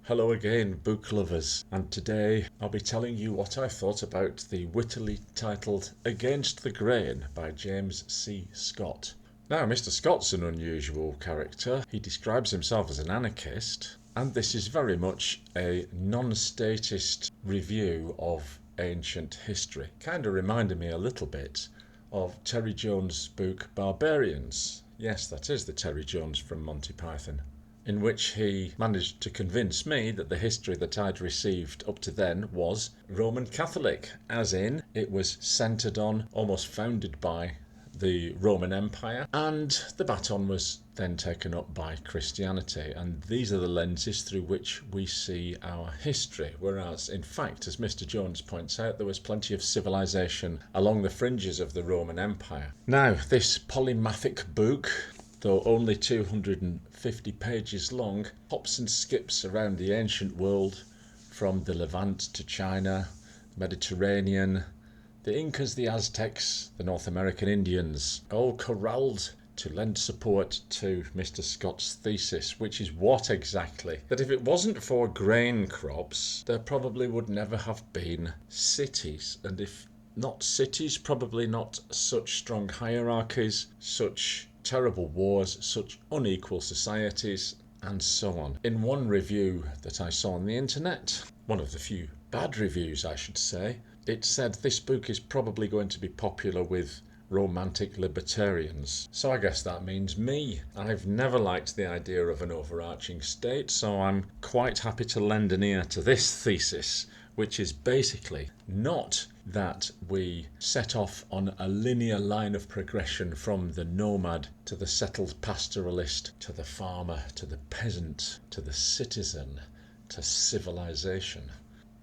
Hello again, book lovers, and today I'll be telling you what I thought about the wittily titled Against the Grain by James C. Scott. Now, Mr. Scott's an unusual character. He describes himself as an anarchist, and this is very much a non-statist review of ancient history. Kind of reminded me a little bit of Terry Jones' book Barbarians. Yes, that is the Terry Jones from Monty Python, in which he managed to convince me that the history that I'd received up to then was Roman Catholic, as in it was centred on, almost founded by, the Roman Empire, and the baton was then taken up by Christianity, and these are the lenses through which we see our history, whereas in fact, as Mr. Jones points out, there was plenty of civilization along the fringes of the Roman Empire. Now, this polymathic book, though only 250 pages long, hops and skips around the ancient world, from the Levant to China, the Mediterranean, the Incas, the Aztecs, the North American Indians, all corralled to lend support to Mr. Scott's thesis, which is what exactly? That if it wasn't for grain crops, there probably would never have been cities, and if not cities, probably not such strong hierarchies, such terrible wars, such unequal societies, and so on. In one review that I saw on the internet, one of the few bad reviews I should say, it said this book is probably going to be popular with romantic libertarians. So I guess that means me. I've never liked the idea of an overarching state, so I'm quite happy to lend an ear to this thesis, which is basically not that we set off on a linear line of progression from the nomad to the settled pastoralist, to the farmer, to the peasant, to the citizen, to civilization.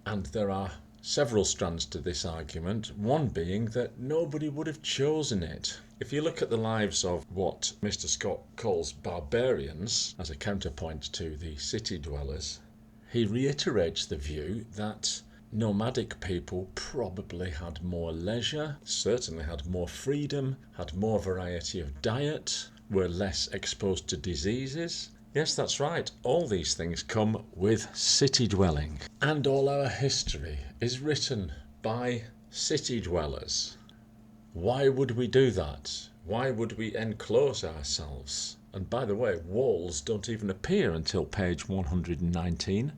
And there are several strands to this argument, one being that nobody would have chosen it. If you look at the lives of what Mr. Scott calls barbarians, as a counterpoint to the city dwellers, he reiterates the view that nomadic people probably had more leisure, certainly had more freedom, had more variety of diet, were less exposed to diseases. Yes, that's right, all these things come with city dwelling. And all our history is written by city dwellers. Why would we do that? Why would we enclose ourselves? And by the way, walls don't even appear until page 119.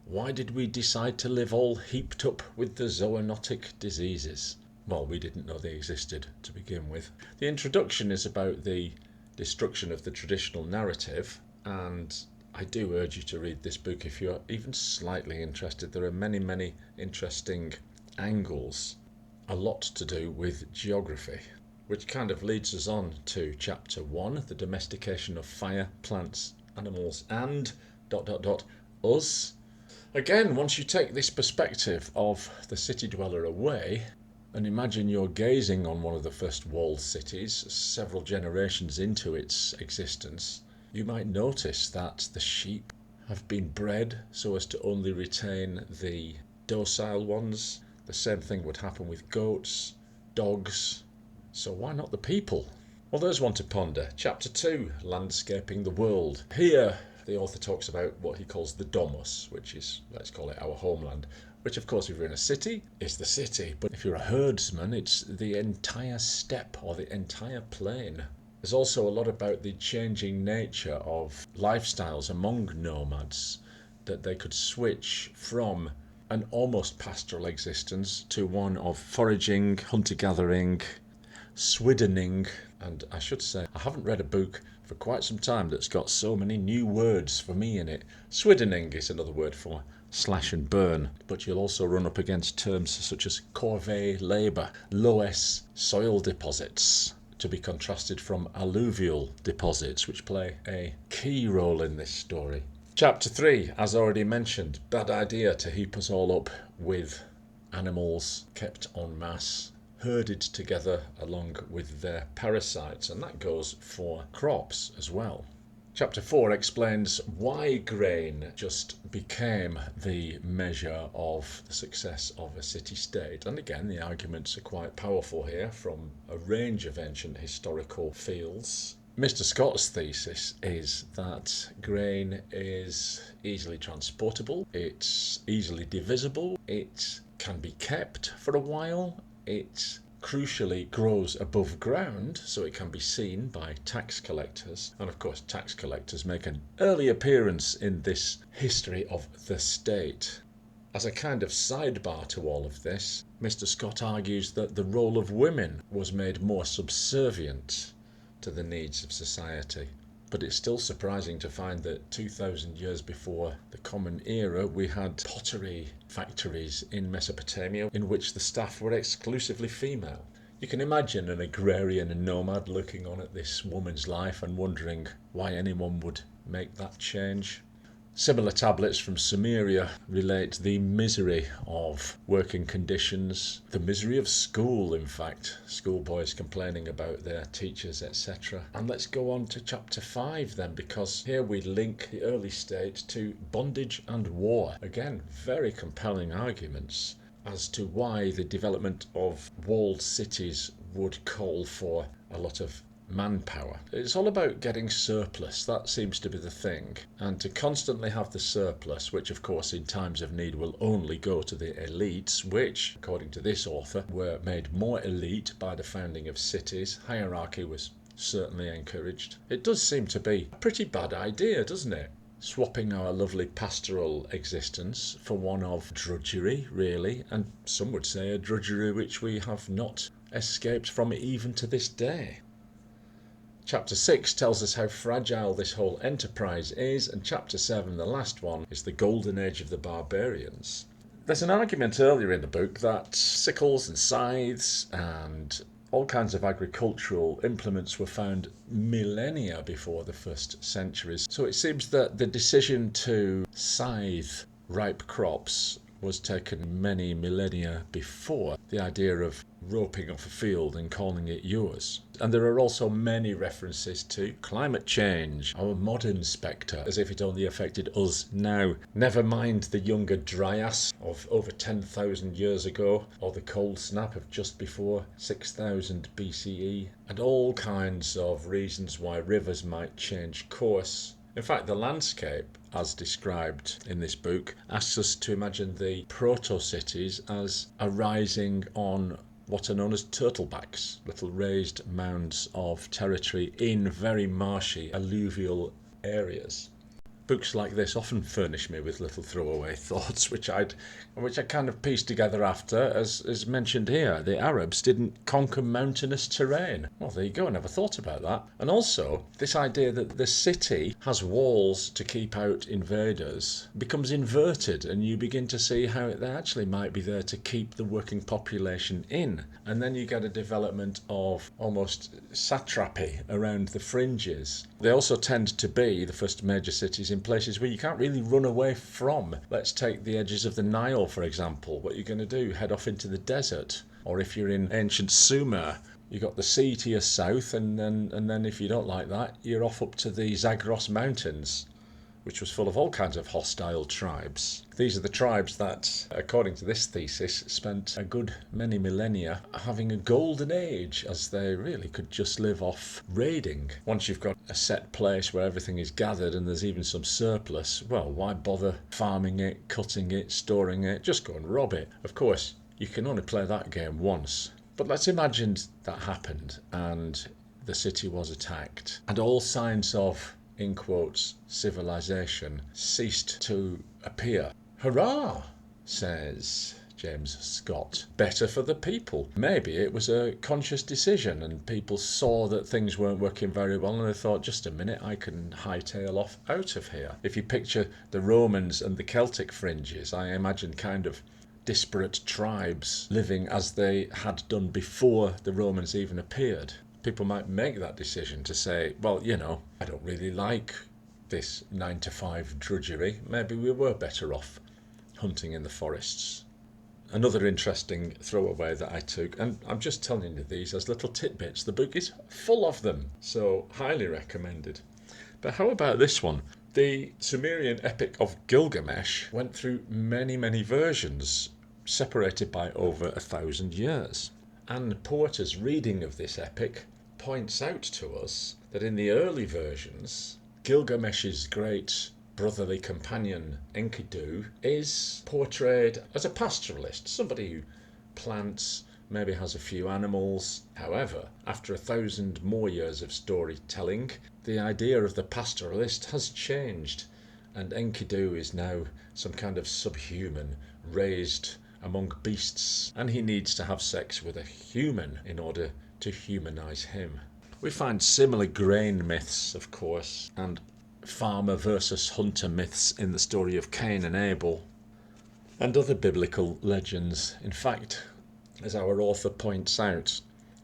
Why did we decide to live all heaped up with the zoonotic diseases? Well, we didn't know they existed to begin with. The introduction is about the destruction of the traditional narrative, and I do urge you to read this book if you're even slightly interested. There are many, many interesting angles, a lot to do with geography, which kind of leads us on to chapter 1, the domestication of fire, plants, animals, and ... us. Again, once you take this perspective of the city dweller away, and imagine you're gazing on one of the first walled cities several generations into its existence, you might notice that the sheep have been bred so as to only retain the docile ones. The same thing would happen with goats, dogs. So why not the people? Well, there's one to ponder. Chapter 2, Landscaping the World. Here, the author talks about what he calls the domus, which is, let's call it our homeland, which of course if you're in a city, is the city, but if you're a herdsman, it's the entire steppe or the entire plain. There's also a lot about the changing nature of lifestyles among nomads, that they could switch from an almost pastoral existence to one of foraging, hunter-gathering, swiddening, and I should say, I haven't read a book for quite some time that's got so many new words for me in it. Swiddening is another word for slash and burn, but you'll also run up against terms such as corvée labour, loess soil deposits, to be contrasted from alluvial deposits, which play a key role in this story. Chapter 3, as already mentioned, bad idea to heap us all up with animals kept en masse, herded together along with their parasites, and that goes for crops as well. Chapter 4 explains why grain just became the measure of the success of a city-state. And again, the arguments are quite powerful here from a range of ancient historical fields. Mr. Scott's thesis is that grain is easily transportable, it's easily divisible, it can be kept for a while, it crucially grows above ground so it can be seen by tax collectors. And of course, tax collectors make an early appearance in this history of the state. As a kind of sidebar to all of this, Mr. Scott argues that the role of women was made more subservient to the needs of society. But it's still surprising to find that 2,000 years before the Common Era, we had pottery factories in Mesopotamia in which the staff were exclusively female. You can imagine an agrarian and nomad looking on at this woman's life and wondering why anyone would make that change. Similar tablets from Sumeria relate the misery of working conditions, the misery of school, in fact, schoolboys complaining about their teachers, etc. And let's go on to chapter 5 then, because here we link the early state to bondage and war. Again, very compelling arguments as to why the development of walled cities would call for a lot of manpower. It's all about getting surplus, that seems to be the thing, and to constantly have the surplus, which of course in times of need will only go to the elites, which according to this author were made more elite by the founding of cities. Hierarchy was certainly encouraged. It does seem to be a pretty bad idea, doesn't it? Swapping our lovely pastoral existence for one of drudgery, really, and some would say a drudgery which we have not escaped from even to this day. Chapter 6 tells us how fragile this whole enterprise is, and chapter 7, the last one, is the golden age of the barbarians. There's an argument earlier in the book that sickles and scythes and all kinds of agricultural implements were found millennia before the first centuries. So it seems that the decision to scythe ripe crops was taken many millennia before the idea of roping off a field and calling it yours. And there are also many references to climate change, our modern spectre, as if it only affected us now. Never mind the younger Dryas of over 10,000 years ago, or the cold snap of just before 6000 BCE, and all kinds of reasons why rivers might change course. In fact, the landscape, as described in this book, asks us to imagine the proto-cities as arising on what are known as turtlebacks, little raised mounds of territory in very marshy alluvial areas. Books like this often furnish me with little throwaway thoughts, which I kind of pieced together after, as mentioned here. The Arabs didn't conquer mountainous terrain. Well, there you go, I never thought about that. And also, this idea that the city has walls to keep out invaders becomes inverted, and you begin to see how they actually might be there to keep the working population in. And then you get a development of almost satrapy around the fringes. They also tend to be, the first major cities, in places where you can't really run away from. Let's take the edges of the Nile, for example. What are you going to do? Head off into the desert? Or if you're in ancient Sumer, you've got the sea to your south, and then if you don't like that, you're off up to the Zagros Mountains, which was full of all kinds of hostile tribes. These are the tribes that, according to this thesis, spent a good many millennia having a golden age, as they really could just live off raiding. Once you've got a set place where everything is gathered and there's even some surplus, well, why bother farming it, cutting it, storing it? Just go and rob it. Of course, you can only play that game once. But let's imagine that happened and the city was attacked, and all signs of, in quotes, civilization ceased to appear. Hurrah, says James Scott. Better for the people. Maybe it was a conscious decision and people saw that things weren't working very well and they thought, just a minute, I can hightail off out of here. If you picture the Romans and the Celtic fringes, I imagine kind of disparate tribes living as they had done before the Romans even appeared. People might make that decision to say, well, I don't really like this 9-to-5 drudgery. Maybe we were better off hunting in the forests. Another interesting throwaway that I took, and I'm just telling you these as little tidbits. The book is full of them, so highly recommended. But how about this one? The Sumerian epic of Gilgamesh went through many, many versions, separated by over 1,000 years. Anne Porter's reading of this epic points out to us that in the early versions, Gilgamesh's great brotherly companion Enkidu is portrayed as a pastoralist, somebody who plants, maybe has a few animals. However, after 1,000 more years of storytelling, the idea of the pastoralist has changed, and Enkidu is now some kind of subhuman raised among beasts, and he needs to have sex with a human in order to humanize him. We find similar grain myths, of course, and farmer versus hunter myths in the story of Cain and Abel, and other biblical legends. In fact, as our author points out,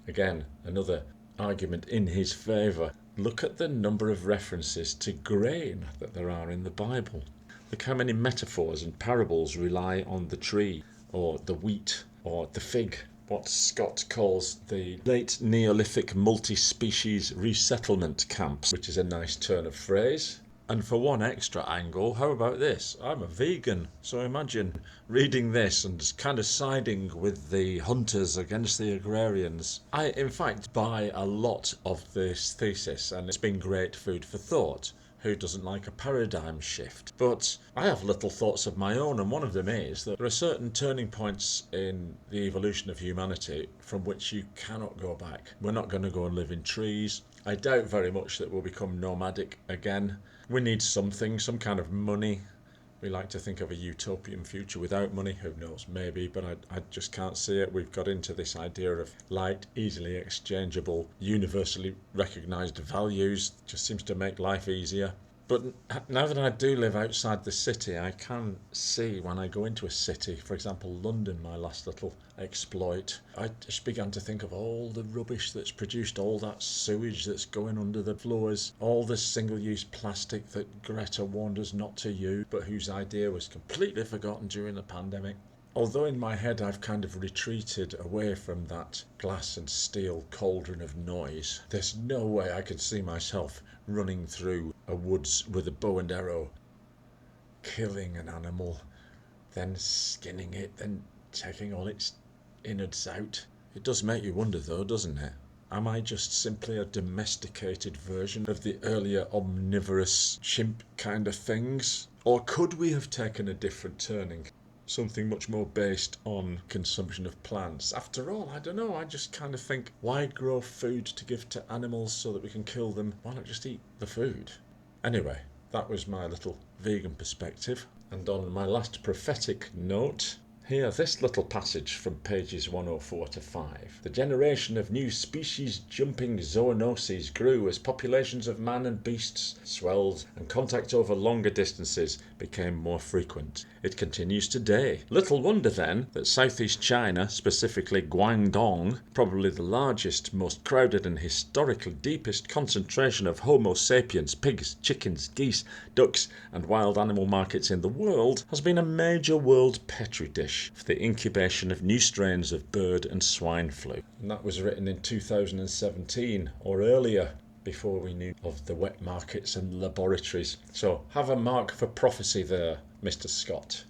again, another argument in his favour, look at the number of references to grain that there are in the Bible. Look how many metaphors and parables rely on the tree, or the wheat, or the fig, what Scott calls the late Neolithic multi-species resettlement camps, which is a nice turn of phrase. And for one extra angle, how about this? I'm a vegan, so imagine reading this and kind of siding with the hunters against the agrarians. I, in fact, buy a lot of this thesis, and it's been great food for thought. Who doesn't like a paradigm shift? But I have little thoughts of my own, and one of them is that there are certain turning points in the evolution of humanity from which you cannot go back. We're not going to go and live in trees. I doubt very much that we'll become nomadic again. We need something, some kind of money. We like to think of a utopian future without money. Who knows, maybe, but I just can't see it. We've got into this idea of light, easily exchangeable, universally recognised values. Just seems to make life easier. But now that I do live outside the city, I can see when I go into a city, for example London, my last little exploit, I just began to think of all the rubbish that's produced, all that sewage that's going under the floors, all the single-use plastic that Greta warned us not to use, but whose idea was completely forgotten during the pandemic. Although in my head I've kind of retreated away from that glass and steel cauldron of noise, there's no way I could see myself running through a woods with a bow and arrow, killing an animal, then skinning it, then taking all its innards out. It does make you wonder though, doesn't it? Am I just simply a domesticated version of the earlier omnivorous chimp kind of things? Or could we have taken a different turning? Something much more based on consumption of plants. After all, I don't know, I just kind of think, why grow food to give to animals so that we can kill them? Why not just eat the food? Anyway, that was my little vegan perspective. And on my last prophetic note, here, this little passage from pages 104 to 5. The generation of new species-jumping zoonoses grew as populations of man and beasts swelled and contact over longer distances became more frequent. It continues today. Little wonder then that southeast China, specifically Guangdong, probably the largest, most crowded and historically deepest concentration of Homo sapiens, pigs, chickens, geese, ducks and wild animal markets in the world, has been a major world petri dish for the incubation of new strains of bird and swine flu. And that was written in 2017 or earlier, before we knew of the wet markets and laboratories. So have a mark for prophecy there, Mr. Scott.